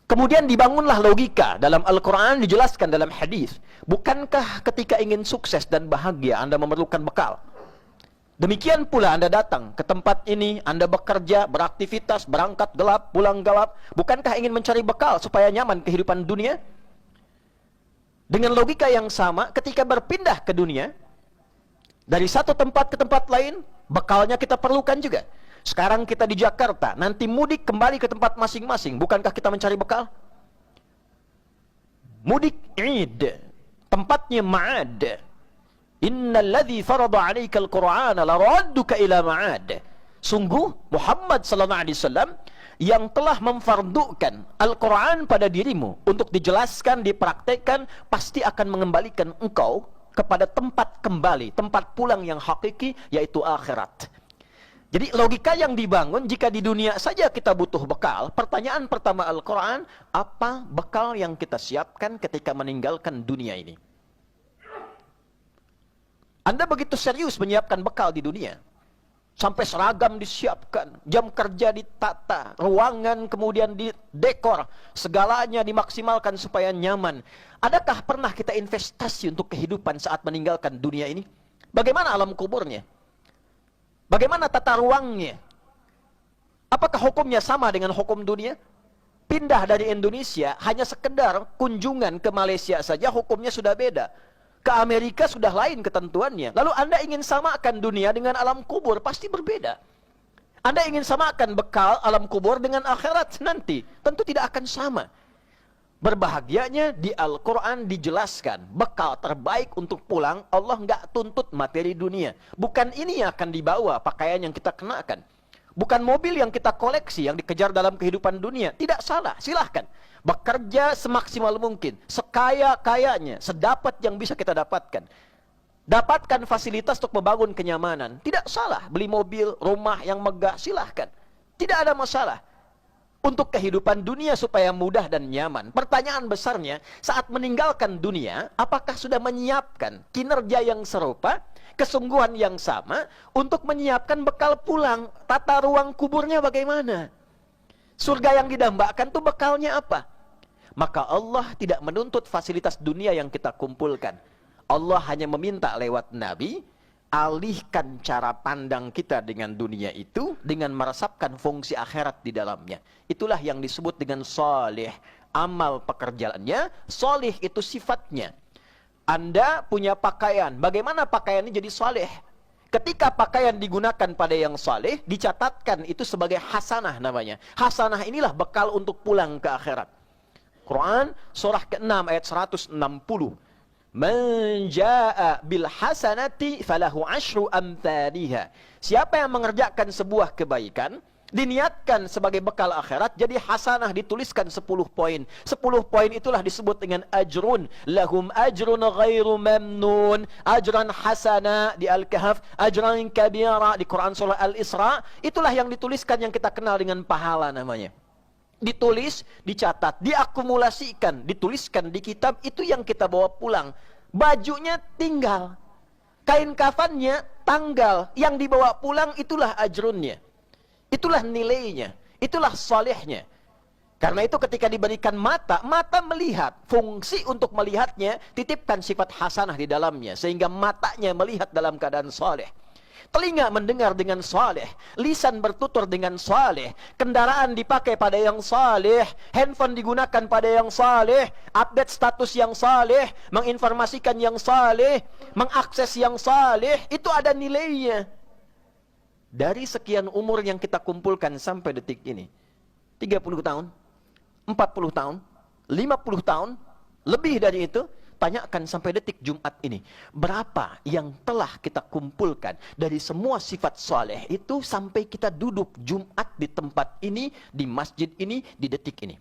Kemudian dibangunlah logika dalam Al-Quran, dijelaskan dalam hadis. Bukankah ketika ingin sukses dan bahagia Anda memerlukan bekal? Demikian pula Anda datang ke tempat ini, Anda bekerja, beraktivitas, berangkat gelap, pulang gelap. Bukankah ingin mencari bekal supaya nyaman kehidupan dunia? Dengan logika yang sama, ketika berpindah ke dunia, dari satu tempat ke tempat lain, bekalnya kita perlukan juga. Sekarang kita di Jakarta, nanti mudik kembali ke tempat masing-masing. Bukankah kita mencari bekal? Mudik Id, tempatnya ma'ad. Innal ladzi farada 'alaikal Qur'ana laradduka ila ma'ad. Sungguh Muhammad sallallahu alaihi wasallam yang telah memfardukan Al-Quran pada dirimu untuk dijelaskan, dipraktekkan, pasti akan mengembalikan engkau kepada tempat kembali, tempat pulang yang hakiki, yaitu akhirat. Jadi logika yang dibangun, jika di dunia saja kita butuh bekal, pertanyaan pertama Al-Quran, apa bekal yang kita siapkan ketika meninggalkan dunia ini? Anda begitu serius menyiapkan bekal di dunia, sampai seragam disiapkan, jam kerja ditata, ruangan kemudian didekor, segalanya dimaksimalkan supaya nyaman. Adakah pernah kita investasi untuk kehidupan saat meninggalkan dunia ini? Bagaimana alam kuburnya? Bagaimana tata ruangnya? Apakah hukumnya sama dengan hukum dunia? Pindah dari Indonesia, hanya sekedar kunjungan ke Malaysia saja, hukumnya sudah beda. Ke Amerika sudah lain ketentuannya. Lalu Anda ingin samakan dunia dengan alam kubur, pasti berbeda. Anda ingin samakan bekal alam kubur dengan akhirat nanti, tentu tidak akan sama. Berbahagianya di Al-Quran dijelaskan, bekal terbaik untuk pulang, Allah nggak tuntut materi dunia. Bukan ini yang akan dibawa, pakaian yang kita kenakan. Bukan mobil yang kita koleksi, yang dikejar dalam kehidupan dunia. Tidak salah, silahkan. Bekerja semaksimal mungkin, sekaya-kayanya, sedapat yang bisa kita dapatkan. Dapatkan fasilitas untuk membangun kenyamanan. Tidak salah, beli mobil, rumah yang megah, silahkan. Tidak ada masalah. Untuk kehidupan dunia supaya mudah dan nyaman. Pertanyaan besarnya, saat meninggalkan dunia, apakah sudah menyiapkan kinerja yang serupa, kesungguhan yang sama, untuk menyiapkan bekal pulang? Tata ruang kuburnya bagaimana? Surga yang didambakan itu bekalnya apa? Maka Allah tidak menuntut fasilitas dunia yang kita kumpulkan. Allah hanya meminta lewat Nabi, alihkan cara pandang kita dengan dunia itu dengan meresapkan fungsi akhirat di dalamnya. Itulah yang disebut dengan salih. Amal pekerjaannya, salih itu sifatnya. Anda punya pakaian, bagaimana pakaian ini jadi salih? Ketika pakaian digunakan pada yang salih, dicatatkan itu sebagai hasanah namanya. Hasanah inilah bekal untuk pulang ke akhirat. Quran surah ke-6 ayat 160. Man jaa bil hasanati falahu asyru amthaliha. Siapa yang mengerjakan sebuah kebaikan, diniatkan sebagai bekal akhirat, jadi hasanah dituliskan 10 poin. 10 poin itulah disebut dengan ajrun. Lahum ajrun ghairu mamnun. Ajran hasana di Al-Kahf, ajran kabira di Quran surah Al-Isra. Itulah yang dituliskan, yang kita kenal dengan pahala namanya. Ditulis, dicatat, diakumulasikan, dituliskan di kitab, itu yang kita bawa pulang. Bajunya tinggal, kain kafannya tanggal, yang dibawa pulang itulah ajrunnya, itulah nilainya, itulah salihnya. Karena itu ketika diberikan mata, mata melihat, fungsi untuk melihatnya titipkan sifat hasanah di dalamnya, sehingga matanya melihat dalam keadaan saleh. Telinga mendengar dengan saleh, lisan bertutur dengan saleh, kendaraan dipakai pada yang saleh, handphone digunakan pada yang saleh, update status yang saleh, menginformasikan yang saleh, mengakses yang saleh, itu ada nilainya. Dari sekian umur yang kita kumpulkan sampai detik ini, 30 tahun, 40 tahun, 50 tahun, lebih dari itu, tanyakan sampai detik Jumat ini, berapa yang telah kita kumpulkan dari semua sifat saleh itu sampai kita duduk Jumat di tempat ini, di masjid ini, di detik ini.